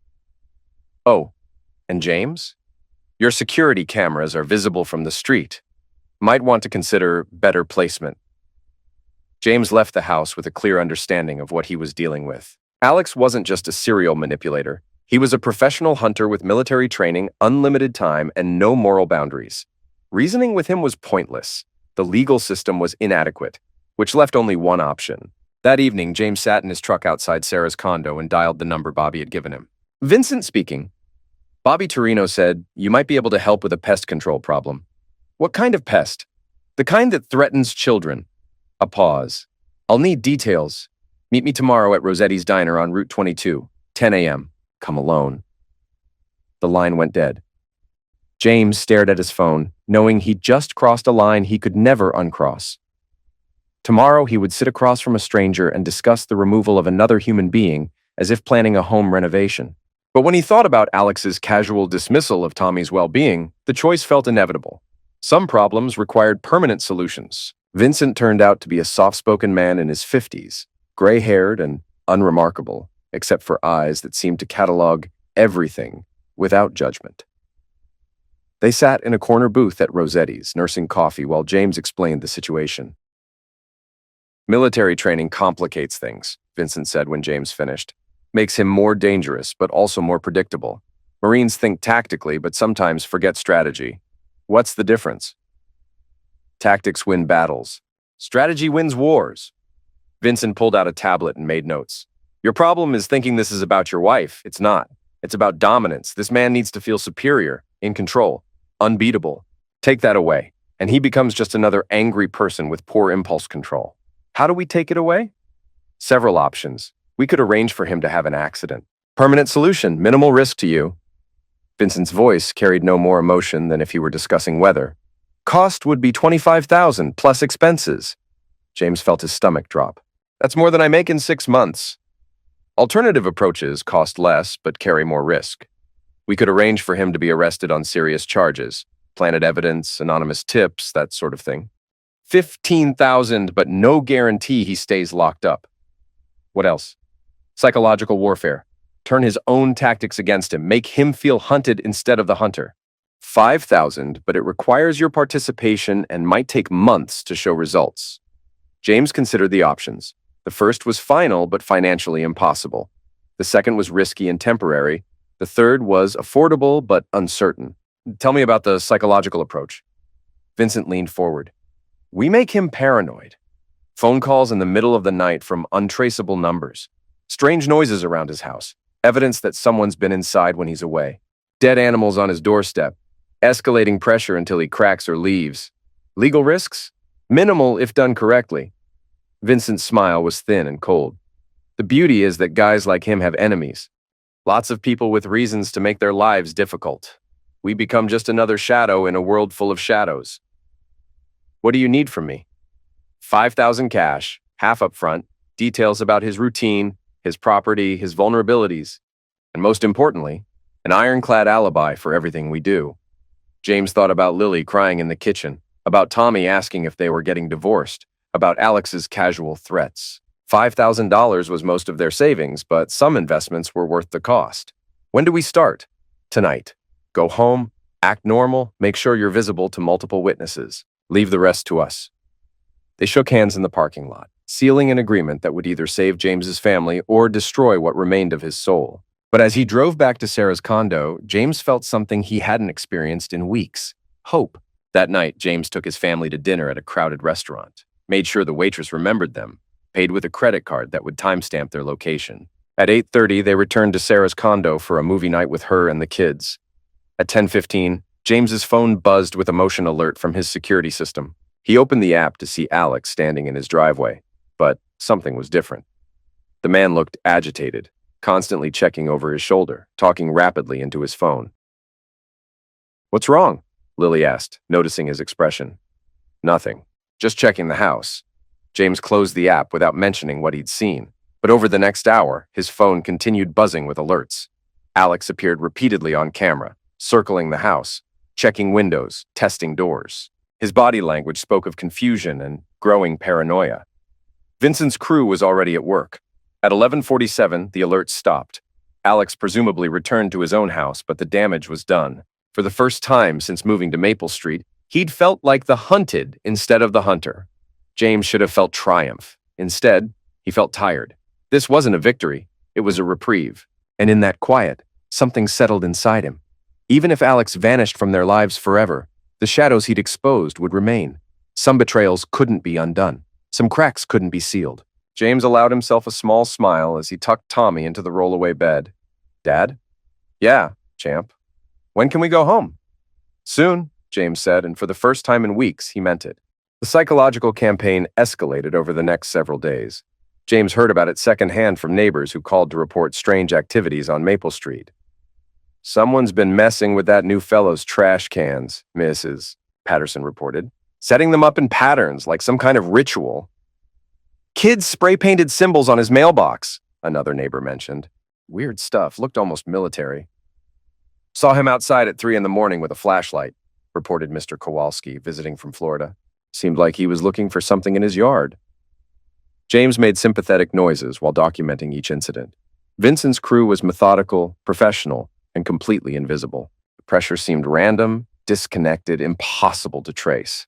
"Oh, and James? Your security cameras are visible from the street. Might want to consider better placement." James left the house with a clear understanding of what he was dealing with. Alex wasn't just a serial manipulator. He was a professional hunter with military training, unlimited time, and no moral boundaries. Reasoning with him was pointless. The legal system was inadequate, which left only one option. That evening, James sat in his truck outside Sarah's condo and dialed the number Bobby had given him. "Vincent speaking." Bobby Torino said, "You might be able to help with a pest control problem." "What kind of pest?" "The kind that threatens children." A pause. "I'll need details. Meet me tomorrow at Rossetti's Diner on Route 22, 10 a.m. Come alone." The line went dead. James stared at his phone, knowing he'd just crossed a line he could never uncross. Tomorrow he would sit across from a stranger and discuss the removal of another human being as if planning a home renovation. But when he thought about Alex's casual dismissal of Tommy's well-being, the choice felt inevitable. Some problems required permanent solutions. Vincent turned out to be a soft-spoken man in his 50s, gray-haired and unremarkable, except for eyes that seemed to catalog everything without judgment. They sat in a corner booth at Rossetti's, nursing coffee while James explained the situation. "Military training complicates things," Vincent said when James finished. "Makes him more dangerous, but also more predictable. Marines think tactically, but sometimes forget strategy. What's the difference?" "Tactics win battles. Strategy wins wars." Vincent pulled out a tablet and made notes. "Your problem is thinking this is about your wife. It's not. It's about dominance. This man needs to feel superior, in control, unbeatable. Take that away, and he becomes just another angry person with poor impulse control. How do we take it away?" "Several options. We could arrange for him to have an accident. Permanent solution, minimal risk to you." Vincent's voice carried no more emotion than if he were discussing weather. "Cost would be $25,000 plus expenses." James felt his stomach drop. "That's more than I make in 6 months." "Alternative approaches cost less but carry more risk. We could arrange for him to be arrested on serious charges, planted evidence, anonymous tips, that sort of thing. 15,000, but no guarantee he stays locked up." "What else?" "Psychological warfare. Turn his own tactics against him. Make him feel hunted instead of the hunter. 5,000, but it requires your participation and might take months to show results." James considered the options. The first was final but financially impossible. The second was risky and temporary. The third was affordable but uncertain. "Tell me about the psychological approach." Vincent leaned forward. "We make him paranoid. Phone calls in the middle of the night from untraceable numbers. Strange noises around his house. Evidence that someone's been inside when he's away. Dead animals on his doorstep. Escalating pressure until he cracks or leaves. Legal risks? Minimal if done correctly." Vincent's smile was thin and cold. "The beauty is that guys like him have enemies. Lots of people with reasons to make their lives difficult. We become just another shadow in a world full of shadows." "What do you need from me?" 5,000 cash, half up front, details about his routine, his property, his vulnerabilities, and most importantly, an ironclad alibi for everything we do." James thought about Lily crying in the kitchen, about Tommy asking if they were getting divorced, about Alex's casual threats. $5,000 was most of their savings, but some investments were worth the cost. "When do we start?" "Tonight. Go home, act normal, make sure you're visible to multiple witnesses. Leave the rest to us." They shook hands in the parking lot, sealing an agreement that would either save James's family or destroy what remained of his soul. But as he drove back to Sarah's condo, James felt something he hadn't experienced in weeks: hope. That night, James took his family to dinner at a crowded restaurant, made sure the waitress remembered them, paid with a credit card that would timestamp their location. At 8:30, they returned to Sarah's condo for a movie night with her and the kids. At 10:15, James's phone buzzed with a motion alert from his security system. He opened the app to see Alex standing in his driveway, but something was different. The man looked agitated, constantly checking over his shoulder, talking rapidly into his phone. "What's wrong?" Lily asked, noticing his expression. "Nothing. Just checking the house. James closed the app without mentioning what he'd seen. But over the next hour, his phone continued buzzing with alerts. Alex appeared repeatedly on camera, circling the house, checking windows, testing doors. His body language spoke of confusion and growing paranoia. Vincent's crew was already at work. At 11:47, the alerts stopped. Alex presumably returned to his own house, but the damage was done. For the first time since moving to Maple Street, he'd felt like the hunted instead of the hunter. James should have felt triumph. Instead, he felt tired. This wasn't a victory, it was a reprieve. And in that quiet, something settled inside him. Even if Alex vanished from their lives forever, the shadows he'd exposed would remain. Some betrayals couldn't be undone. Some cracks couldn't be sealed. James allowed himself a small smile as he tucked Tommy into the rollaway bed. "Dad?" "Yeah, champ. When can we go home?" "Soon," James said, and for the first time in weeks, he meant it. The psychological campaign escalated over the next several days. James heard about it secondhand from neighbors who called to report strange activities on Maple Street. "Someone's been messing with that new fellow's trash cans, Mrs. Patterson reported, setting them up in patterns like some kind of ritual. Kids spray-painted symbols on his mailbox," another neighbor mentioned. "Weird stuff, looked almost military." "Saw him outside at 3 in the morning with a flashlight," reported Mr. Kowalski, visiting from Florida. "Seemed like he was looking for something in his yard." James made sympathetic noises while documenting each incident. Vincent's crew was methodical, professional, and completely invisible. The pressure seemed random, disconnected, impossible to trace.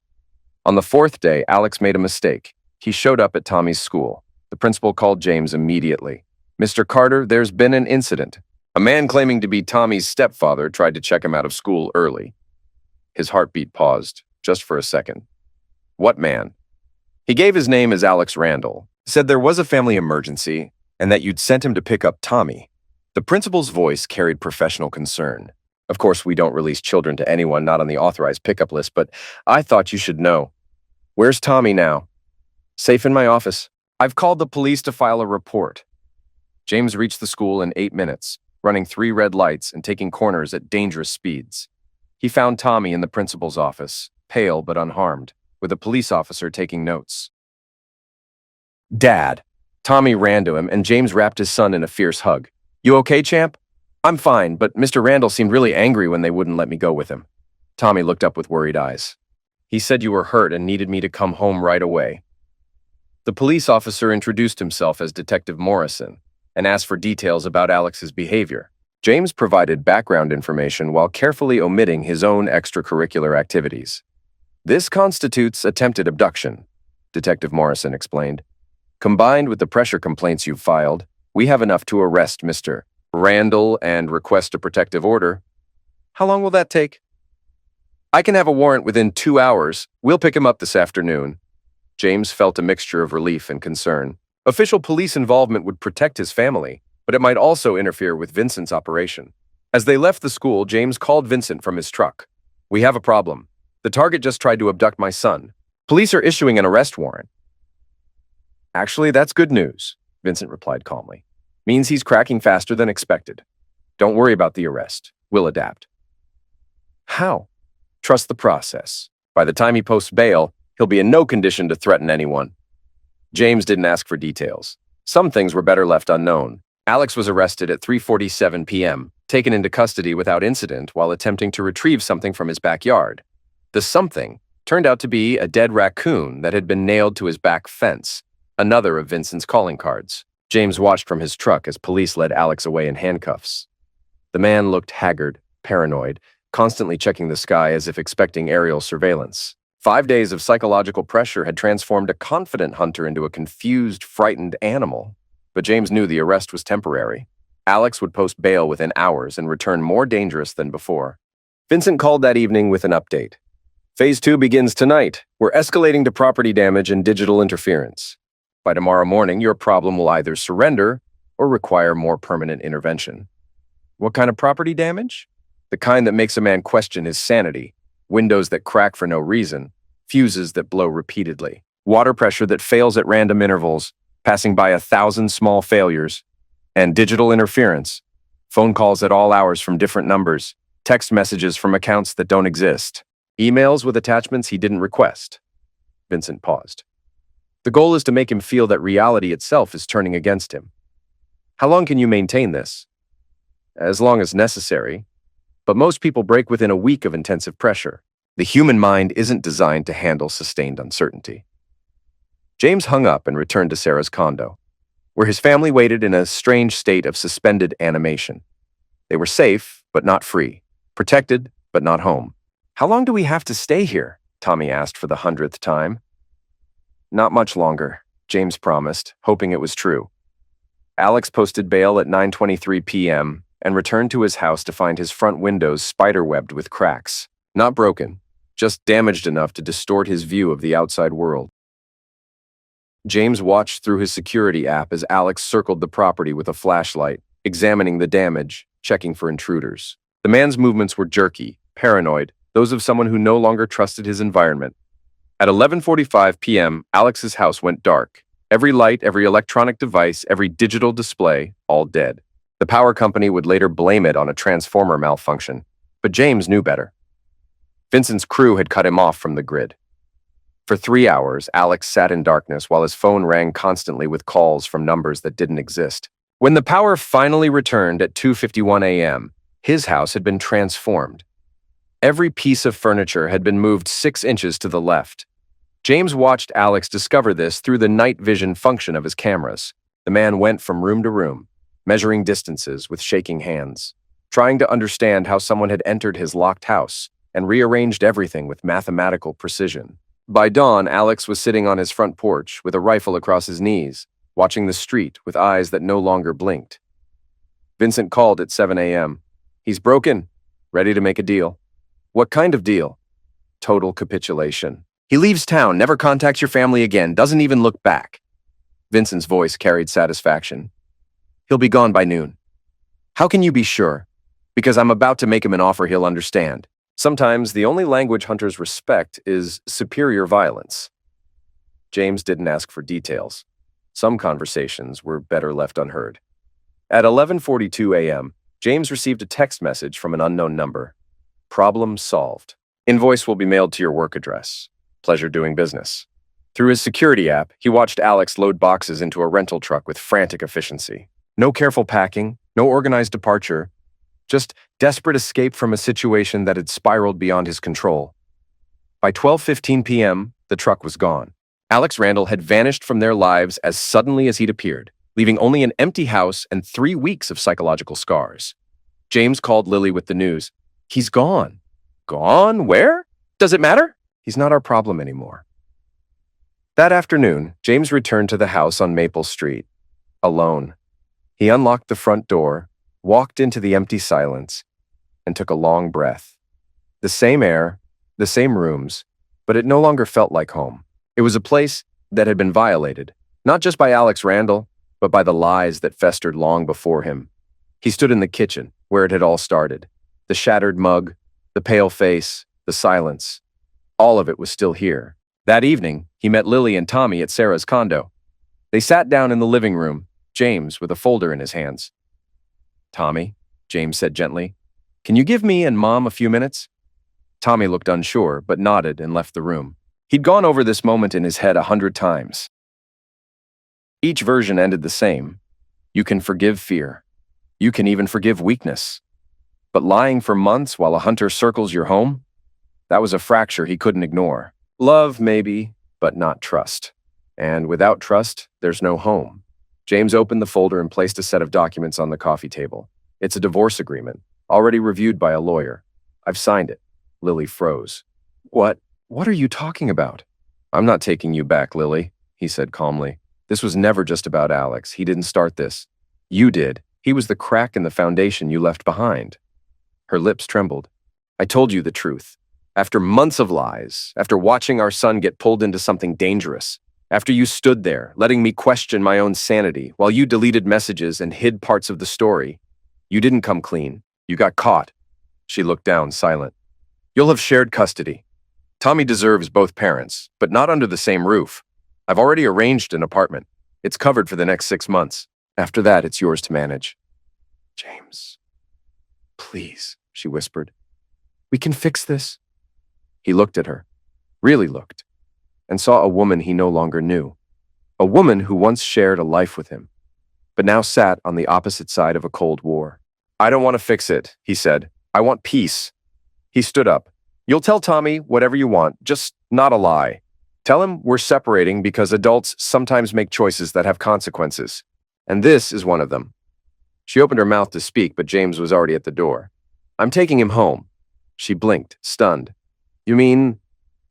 On the 4th day, Alex made a mistake. He showed up at Tommy's school. The principal called James immediately. "Mr. Carter, there's been an incident. A man claiming to be Tommy's stepfather tried to check him out of school early." His heartbeat paused, just for a second. "What man?" He gave his name as Alex Randall, said there was a family emergency, and that you'd sent him to pick up Tommy. The principal's voice carried professional concern. "Of course, we don't release children to anyone not on the authorized pickup list, but I thought you should know. Where's Tommy now?" "Safe in my office. I've called the police to file a report." James reached the school in 8 minutes, running 3 red lights and taking corners at dangerous speeds. He found Tommy in the principal's office, pale but unharmed, with a police officer taking notes. "Dad." Tommy ran to him, and James wrapped his son in a fierce hug. "You okay, champ?" "I'm fine, but Mr. Randall seemed really angry when they wouldn't let me go with him." Tommy looked up with worried eyes. "He said you were hurt and needed me to come home right away." The police officer introduced himself as Detective Morrison and asked for details about Alex's behavior. James provided background information while carefully omitting his own extracurricular activities. "This constitutes attempted abduction," Detective Morrison explained. "Combined with the pressure complaints you've filed, we have enough to arrest Mr. Randall and request a protective order." "How long will that take?" "I can have a warrant within 2 hours. We'll pick him up this afternoon." James felt a mixture of relief and concern. Official police involvement would protect his family, but it might also interfere with Vincent's operation. As they left the school, James called Vincent from his truck. "We have a problem. The target just tried to abduct my son. Police are issuing an arrest warrant." "Actually, that's good news," Vincent replied calmly. "Means he's cracking faster than expected. Don't worry about the arrest. We'll adapt." "How?" "Trust the process. By the time he posts bail, he'll be in no condition to threaten anyone." James didn't ask for details. Some things were better left unknown. Alex was arrested at 3:47 p.m., taken into custody without incident while attempting to retrieve something from his backyard. The something turned out to be a dead raccoon that had been nailed to his back fence, another of Vincent's calling cards. James watched from his truck as police led Alex away in handcuffs. The man looked haggard, paranoid, constantly checking the sky as if expecting aerial surveillance. 5 days of psychological pressure had transformed a confident hunter into a confused, frightened animal. But James knew the arrest was temporary. Alex would post bail within hours and return more dangerous than before. Vincent called that evening with an update. "Phase 2 begins tonight. We're escalating to property damage and digital interference. By tomorrow morning, your problem will either surrender or require more permanent intervention." "What kind of property damage?" "The kind that makes a man question his sanity. Windows that crack for no reason, fuses that blow repeatedly, water pressure that fails at random intervals, passing by 1,000 small failures, and digital interference, phone calls at all hours from different numbers, text messages from accounts that don't exist, emails with attachments he didn't request." Vincent paused. The goal is to make him feel that reality itself is turning against him. How long can you maintain this? As long as necessary. But most people break within a week of intensive pressure. The human mind isn't designed to handle sustained uncertainty. James hung up and returned to Sarah's condo, where his family waited in a strange state of suspended animation. They were safe, but not free. Protected, but not home. How long do we have to stay here? Tommy asked for the 100th time. Not much longer, James promised, hoping it was true. Alex posted bail at 9:23 p.m. and returned to his house to find his front windows spiderwebbed with cracks. Not broken, just damaged enough to distort his view of the outside world. James watched through his security app as Alex circled the property with a flashlight, examining the damage, checking for intruders. The man's movements were jerky, paranoid, those of someone who no longer trusted his environment. At 11:45 p.m., Alex's house went dark. Every light, every electronic device, every digital display, all dead. The power company would later blame it on a transformer malfunction, but James knew better. Vincent's crew had cut him off from the grid. For 3 hours, Alex sat in darkness while his phone rang constantly with calls from numbers that didn't exist. When the power finally returned at 2:51 a.m., his house had been transformed. Every piece of furniture had been moved 6 inches to the left. James watched Alex discover this through the night vision function of his cameras. The man went from room to room, measuring distances with shaking hands, trying to understand how someone had entered his locked house and rearranged everything with mathematical precision. By dawn, Alex was sitting on his front porch with a rifle across his knees, watching the street with eyes that no longer blinked. Vincent called at 7 a.m. He's broken, ready to make a deal. What kind of deal? Total capitulation. He leaves town, never contacts your family again, doesn't even look back. Vincent's voice carried satisfaction. He'll be gone by noon. How can you be sure? Because I'm about to make him an offer he'll understand. Sometimes the only language hunters respect is superior violence. James didn't ask for details. Some conversations were better left unheard. At 11:42 a.m., James received a text message from an unknown number. Problem solved. Invoice will be mailed to your work address. Pleasure doing business. Through his security app, he watched Alex load boxes into a rental truck with frantic efficiency. No careful packing, no organized departure, just desperate escape from a situation that had spiraled beyond his control. By 12:15 p.m., the truck was gone. Alex Randall had vanished from their lives as suddenly as he'd appeared, leaving only an empty house and 3 weeks of psychological scars. James called Lily with the news. He's gone. Gone? Where? Does it matter? He's not our problem anymore. That afternoon, James returned to the house on Maple Street, alone. He unlocked the front door, walked into the empty silence, and took a long breath. The same air, the same rooms, but it no longer felt like home. It was a place that had been violated, not just by Alex Randall, but by the lies that festered long before him. He stood in the kitchen, where it had all started. The shattered mug, the pale face, the silence. All of it was still here. That evening, he met Lily and Tommy at Sarah's condo. They sat down in the living room, James with a folder in his hands. Tommy, James said gently, can you give me and Mom a few minutes? Tommy looked unsure, but nodded and left the room. He'd gone over this moment in his head 100 times. Each version ended the same. You can forgive fear. You can even forgive weakness. But lying for months while a hunter circles your home? That was a fracture he couldn't ignore. Love, maybe, but not trust. And without trust, there's no home. James opened the folder and placed a set of documents on the coffee table. It's a divorce agreement, already reviewed by a lawyer. I've signed it. Lily froze. What are you talking about? I'm not taking you back, Lily, he said calmly. This was never just about Alex. He didn't start this. You did. He was the crack in the foundation you left behind. Her lips trembled. I told you the truth. After months of lies, after watching our son get pulled into something dangerous, after you stood there, letting me question my own sanity while you deleted messages and hid parts of the story, you didn't come clean. You got caught. She looked down, silent. You'll have shared custody. Tommy deserves both parents, but not under the same roof. I've already arranged an apartment. It's covered for the next 6 months. After that, it's yours to manage. James, please, she whispered. We can fix this. He looked at her. Really looked. and saw a woman he no longer knew. A woman who once shared a life with him, but now sat on the opposite side of a cold war. "I don't want to fix it," he said. "I want peace." He stood up. "You'll tell Tommy whatever you want, just not a lie. Tell him we're separating because adults sometimes make choices that have consequences. And this is one of them." She opened her mouth to speak, but James was already at the door. "I'm taking him home." She blinked, stunned. "You mean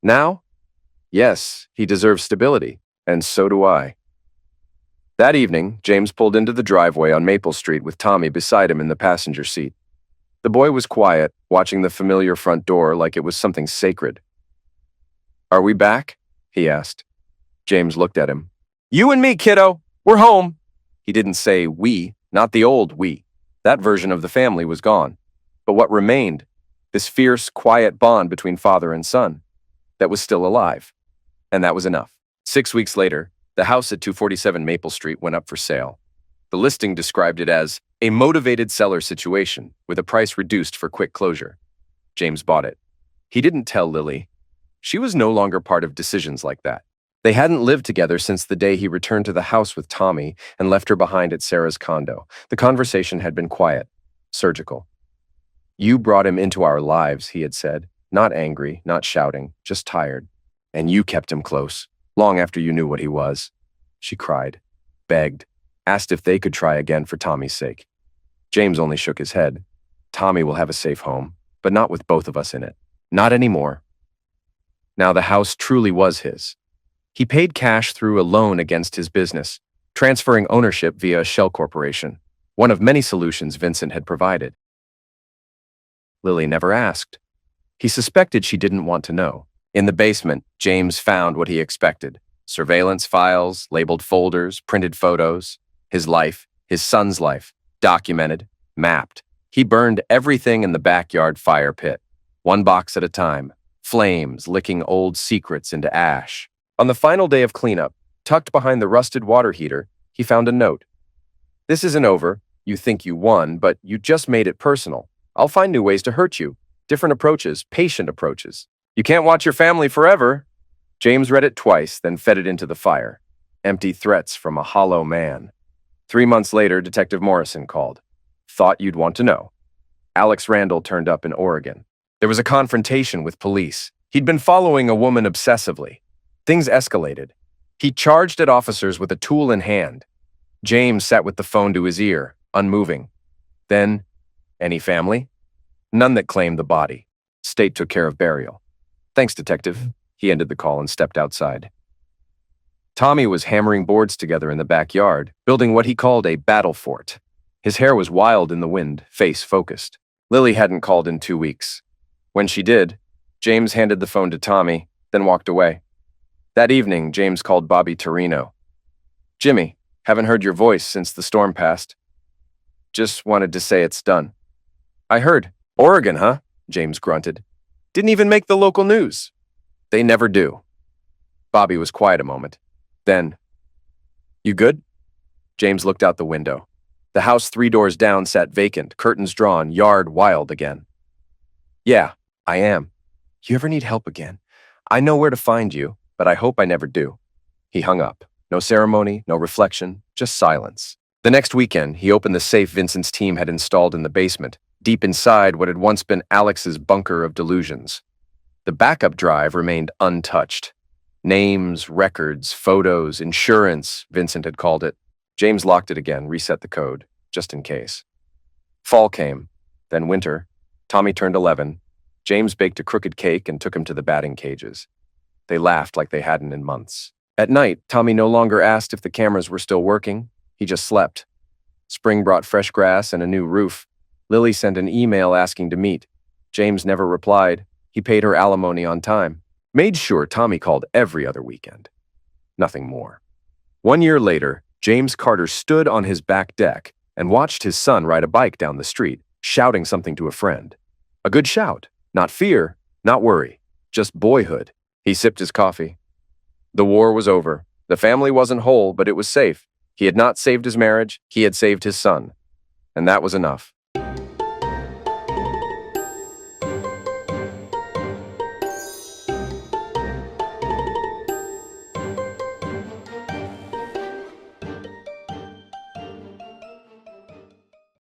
now?" "Yes, he deserves stability, and so do I." That evening, James pulled into the driveway on Maple Street with Tommy beside him in the passenger seat. The boy was quiet, watching the familiar front door like it was something sacred. "Are we back?" he asked. James looked at him. "You and me, kiddo. We're home." He didn't say we, not the old we. That version of the family was gone. But what remained, this fierce, quiet bond between father and son, that was still alive. And that was enough. 6 weeks later, the house at 247 Maple Street went up for sale. The listing described it as a motivated seller situation with a price reduced for quick closure. James bought it. He didn't tell Lily. She was no longer part of decisions like that. They hadn't lived together since the day he returned to the house with Tommy and left her behind at Sarah's condo. The conversation had been quiet, surgical. "You brought him into our lives," he had said, not angry, not shouting, just tired. "And you kept him close, long after you knew what he was." She cried, begged, asked if they could try again for Tommy's sake. James only shook his head. "Tommy will have a safe home, but not with both of us in it. Not anymore." Now the house truly was his. He paid cash through a loan against his business, transferring ownership via a shell corporation, one of many solutions Vincent had provided. Lily never asked. He suspected she didn't want to know. In the basement, James found what he expected: surveillance files, labeled folders, printed photos. His life, his son's life, documented, mapped. He burned everything in the backyard fire pit, one box at a time, flames licking old secrets into ash. On the final day of cleanup, tucked behind the rusted water heater, he found a note. "This isn't over. You think you won, but you just made it personal. I'll find new ways to hurt you. Different approaches, patient approaches. You can't watch your family forever." James read it twice, then fed it into the fire. Empty threats from a hollow man. 3 months later, Detective Morrison called. "Thought you'd want to know." Alex Randall turned up in Oregon. There was a confrontation with police. He'd been following a woman obsessively. Things escalated. He charged at officers with a tool in hand. James sat with the phone to his ear, unmoving. Then, "Any family?" "None that claimed the body. State took care of burial." "Thanks, Detective." He ended the call and stepped outside. Tommy was hammering boards together in the backyard, building what he called a battle fort. His hair was wild in the wind, face focused. Lily hadn't called in 2 weeks. When she did, James handed the phone to Tommy, then walked away. That evening, James called Bobby Torino. "Jimmy, haven't heard your voice since the storm passed. Just wanted to say it's done." "I heard. Oregon, huh?" James grunted. "Didn't even make the local news." "They never do." Bobby was quiet a moment. Then, "You good?" James looked out the window. The house 3 doors down sat vacant, curtains drawn, yard wild again. "Yeah, I am. You ever need help again? I know where to find you, but I hope I never do." He hung up. No ceremony, no reflection, just silence. The next weekend, he opened the safe Vincent's team had installed in the basement, deep inside what had once been Alex's bunker of delusions. The backup drive remained untouched. Names, records, photos, insurance, Vincent had called it. James locked it again, reset the code, just in case. Fall came, then winter. Tommy turned 11. James baked a crooked cake and took him to the batting cages. They laughed like they hadn't in months. At night, Tommy no longer asked if the cameras were still working. He just slept. Spring brought fresh grass and a new roof. Lily sent an email asking to meet. James never replied. He paid her alimony on time. Made sure Tommy called every other weekend. Nothing more. 1 year later, James Carter stood on his back deck and watched his son ride a bike down the street, shouting something to a friend. A good shout. Not fear, not worry. Just boyhood. He sipped his coffee. The war was over. The family wasn't whole, but it was safe. He had not saved his marriage. He had saved his son. And that was enough.